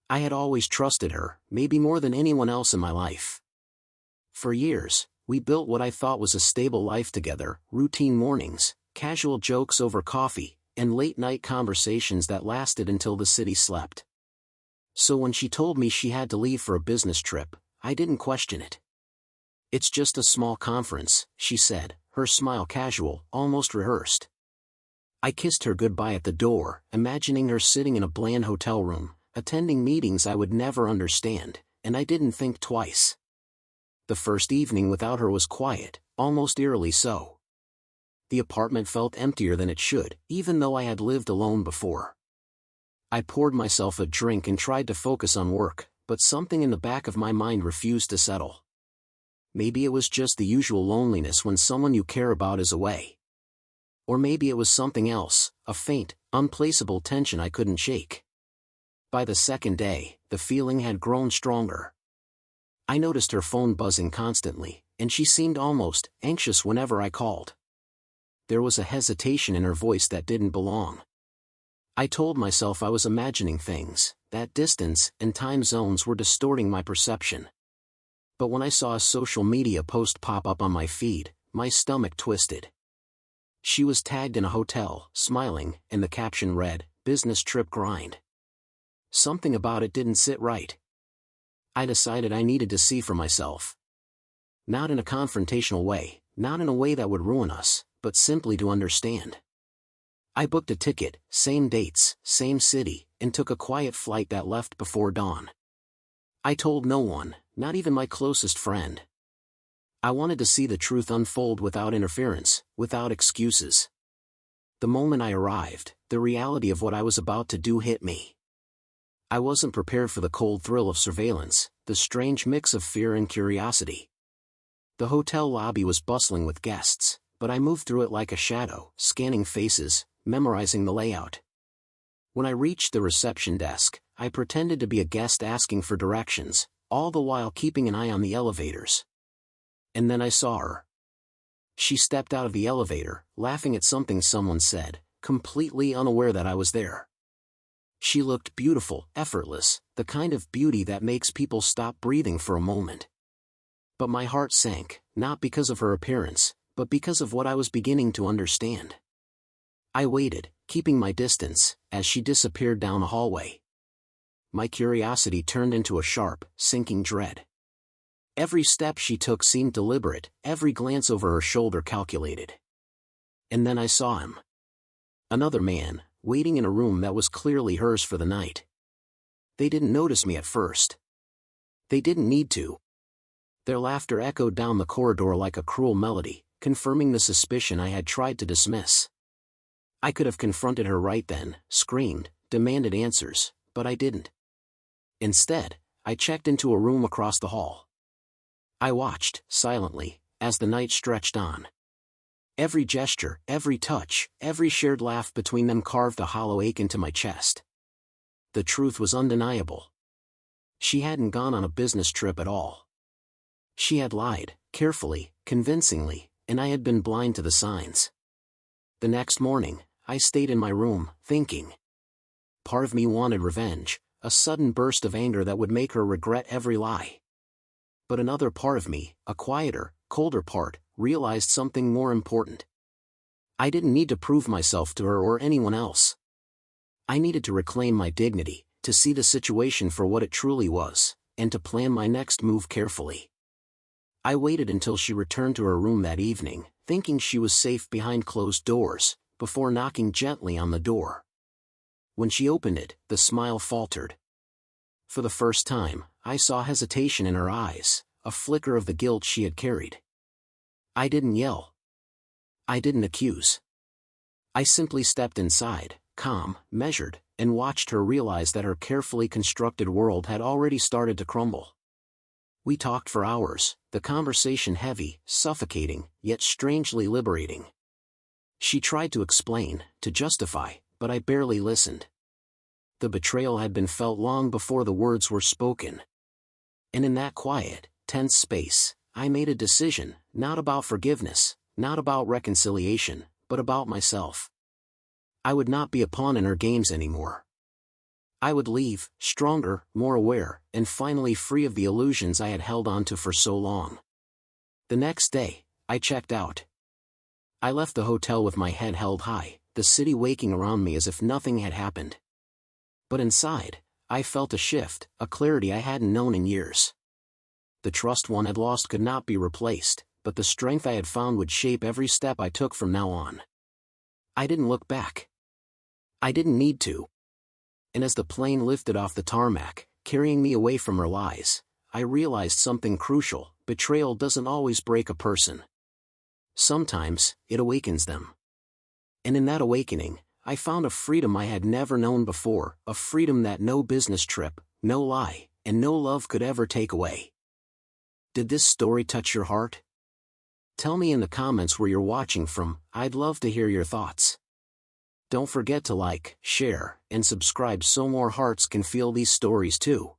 I had always trusted her, maybe more than anyone else in my life. For years, we built what I thought was a stable life together, routine mornings, casual jokes over coffee, and late-night conversations that lasted until the city slept. So when she told me she had to leave for a business trip, I didn't question it. "It's just a small conference," she said, her smile casual, almost rehearsed. I kissed her goodbye at the door, imagining her sitting in a bland hotel room, attending meetings I would never understand, and I didn't think twice. The first evening without her was quiet, almost eerily so. The apartment felt emptier than it should, even though I had lived alone before. I poured myself a drink and tried to focus on work, but something in the back of my mind refused to settle. Maybe it was just the usual loneliness when someone you care about is away. Or maybe it was something else, a faint, unplaceable tension I couldn't shake. By the second day, the feeling had grown stronger. I noticed her phone buzzing constantly, and she seemed almost anxious whenever I called. There was a hesitation in her voice that didn't belong. I told myself I was imagining things, that distance and time zones were distorting my perception. But when I saw a social media post pop up on my feed, my stomach twisted. She was tagged in a hotel, smiling, and the caption read, "Business trip grind." Something about it didn't sit right. I decided I needed to see for myself. Not in a confrontational way, not in a way that would ruin us, but simply to understand. I booked a ticket, same dates, same city, and took a quiet flight that left before dawn. I told no one, not even my closest friend. I wanted to see the truth unfold without interference, without excuses. The moment I arrived, the reality of what I was about to do hit me. I wasn't prepared for the cold thrill of surveillance, the strange mix of fear and curiosity. The hotel lobby was bustling with guests, but I moved through it like a shadow, scanning faces, memorizing the layout. When I reached the reception desk, I pretended to be a guest asking for directions, all the while keeping an eye on the elevators. And then I saw her. She stepped out of the elevator, laughing at something someone said, completely unaware that I was there. She looked beautiful, effortless, the kind of beauty that makes people stop breathing for a moment. But my heart sank, not because of her appearance, but because of what I was beginning to understand. I waited, keeping my distance, as she disappeared down a hallway. My curiosity turned into a sharp, sinking dread. Every step she took seemed deliberate, every glance over her shoulder calculated. And then I saw him. Another man, waiting in a room that was clearly hers for the night. They didn't notice me at first. They didn't need to. Their laughter echoed down the corridor like a cruel melody, confirming the suspicion I had tried to dismiss. I could have confronted her right then, screamed, demanded answers, but I didn't. Instead, I checked into a room across the hall. I watched, silently, as the night stretched on. Every gesture, every touch, every shared laugh between them carved a hollow ache into my chest. The truth was undeniable. She hadn't gone on a business trip at all. She had lied, carefully, convincingly, and I had been blind to the signs. The next morning, I stayed in my room, thinking. Part of me wanted revenge, a sudden burst of anger that would make her regret every lie. But another part of me, a quieter, colder part, realized something more important. I didn't need to prove myself to her or anyone else. I needed to reclaim my dignity, to see the situation for what it truly was, and to plan my next move carefully. I waited until she returned to her room that evening, thinking she was safe behind closed doors, before knocking gently on the door. When she opened it, the smile faltered. For the first time, I saw hesitation in her eyes, a flicker of the guilt she had carried. I didn't yell. I didn't accuse. I simply stepped inside, calm, measured, and watched her realize that her carefully constructed world had already started to crumble. We talked for hours, the conversation heavy, suffocating, yet strangely liberating. She tried to explain, to justify, but I barely listened. The betrayal had been felt long before the words were spoken. And in that quiet, tense space, I made a decision, not about forgiveness, not about reconciliation, but about myself. I would not be a pawn in her games anymore. I would leave, stronger, more aware, and finally free of the illusions I had held onto for so long. The next day, I checked out. I left the hotel with my head held high, the city waking around me as if nothing had happened. But inside, I felt a shift, a clarity I hadn't known in years. The trust one had lost could not be replaced, but the strength I had found would shape every step I took from now on. I didn't look back. I didn't need to. And as the plane lifted off the tarmac, carrying me away from her lies, I realized something crucial: betrayal doesn't always break a person. Sometimes, it awakens them. And in that awakening, I found a freedom I had never known before, a freedom that no business trip, no lie, and no love could ever take away. Did this story touch your heart? Tell me in the comments where you're watching from. I'd love to hear your thoughts. Don't forget to like, share, and subscribe so more hearts can feel these stories too.